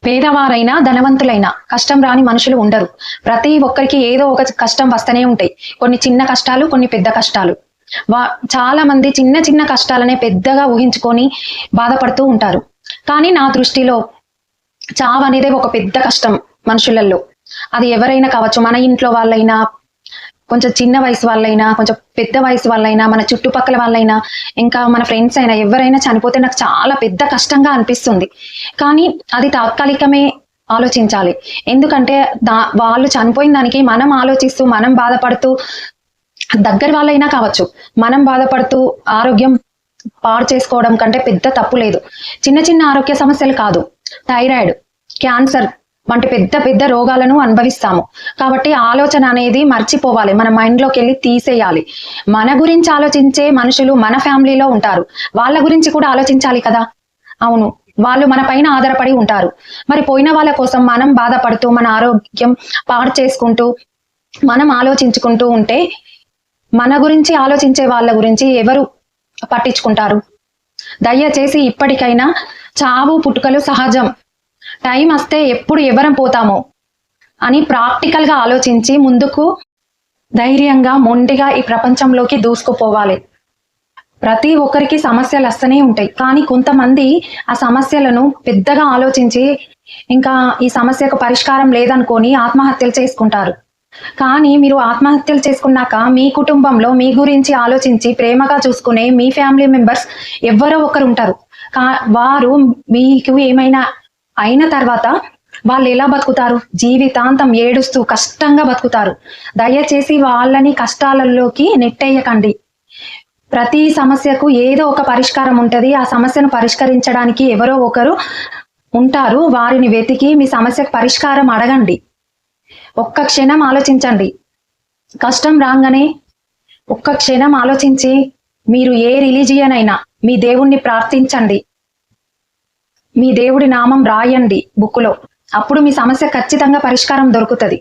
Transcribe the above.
పేదవారైనా ధనవంతులైనా కష్టం రాని మనుషులు ఉండరు. ప్రతి ఒక్కరికి ఏదో ఒక కష్టం వస్తూనే ఉంటాయి. కొన్ని చిన్న కష్టాలు, కొన్ని పెద్ద కష్టాలు. చాలా మంది చిన్న చిన్న కష్టాలనే పెద్దగా ఊహించుకొని బాధపడుతూ ఉంటారు. కానీ నా దృష్టిలో చావు అనేది ఒక పెద్ద కష్టం మనుషులలో. అది ఎవరైనా కావచ్చు, మన ఇంట్లో వాళ్ళైనా, కొంచెం చిన్న వయసు వాళ్ళైనా, కొంచెం పెద్ద వయసు వాళ్ళైనా, మన చుట్టుపక్కల వాళ్ళైనా, ఇంకా మన ఫ్రెండ్స్ అయినా, ఎవరైనా చనిపోతే నాకు చాలా పెద్ద కష్టంగా అనిపిస్తుంది. కానీ అది తాత్కాలికమే ఆలోచించాలి. ఎందుకంటే వాళ్ళు చనిపోయిన దానికి మనం ఆలోచిస్తూ, మనం బాధపడుతూ, దగ్గర వాళ్ళైనా కావచ్చు, మనం బాధపడుతూ ఆరోగ్యం పాడు చేసుకోవడం కంటే పెద్ద తప్పు లేదు. చిన్న చిన్న ఆరోగ్య సమస్యలు కాదు, థైరాయిడ్, క్యాన్సర్ వంటి పెద్ద పెద్ద రోగాలను అనుభవిస్తాము. కాబట్టి ఆలోచన అనేది మర్చిపోవాలి, మన మైండ్ లోకి వెళ్ళి తీసేయాలి. మన గురించి ఆలోచించే మనుషులు మన ఫ్యామిలీలో ఉంటారు, వాళ్ళ గురించి కూడా ఆలోచించాలి కదా. అవును, వాళ్ళు మన పైన ఆధారపడి ఉంటారు. మరి పోయిన వాళ్ళ కోసం మనం బాధపడుతూ, మన ఆరోగ్యం పాడు చేసుకుంటూ, మనం ఆలోచించుకుంటూ ఉంటే మన గురించి ఆలోచించే వాళ్ళ గురించి ఎవరు పట్టించుకుంటారు? దయచేసి ఇప్పటికైనా చావు పుట్టుకలు సహజం, టైం వస్తే ఎప్పుడు ఎవరం పోతామో అని ప్రాక్టికల్ గా ఆలోచించి ముందుకు ధైర్యంగా మొండిగా ఈ ప్రపంచంలోకి దూసుకుపోవాలి. ప్రతి ఒక్కరికి సమస్యలు వస్తూనే ఉంటాయి. కానీ కొంతమంది ఆ సమస్యలను పెద్దగా ఆలోచించి, ఇంకా ఈ సమస్యకు పరిష్కారం లేదనుకొని ఆత్మహత్యలు చేసుకుంటారు. కానీ మీరు ఆత్మహత్యలు చేసుకున్నాక మీ కుటుంబంలో మీ గురించి ఆలోచించి ప్రేమగా చూసుకునే మీ ఫ్యామిలీ మెంబర్స్ ఎవరో ఒకరు ఉంటారు. వారు మీకు ఏమైనా అయిన తర్వాత వాళ్ళు ఎలా బతుకుతారు? జీవితాంతం ఏడుస్తూ కష్టంగా బతుకుతారు. దయచేసి వాళ్ళని కష్టాలలోకి నెట్టేయకండి. ప్రతి సమస్యకు ఏదో ఒక పరిష్కారం ఉంటది. ఆ సమస్యను పరిష్కరించడానికి ఎవరో ఒకరు ఉంటారు. వారిని వెతికి మీ సమస్యకు పరిష్కారం అడగండి. ఒక్క క్షణం ఆలోచించండి. కష్టం రాగానే ఒక్క క్షణం ఆలోచించి, మీరు ఏ రిలీజియన్ అయినా మీ దేవుణ్ణి ప్రార్థించండి, మీ దేవుడి నామం రాయండి బుక్కులో. అప్పుడు మీ సమస్య ఖచ్చితంగా పరిష్కారం దొరుకుతుంది.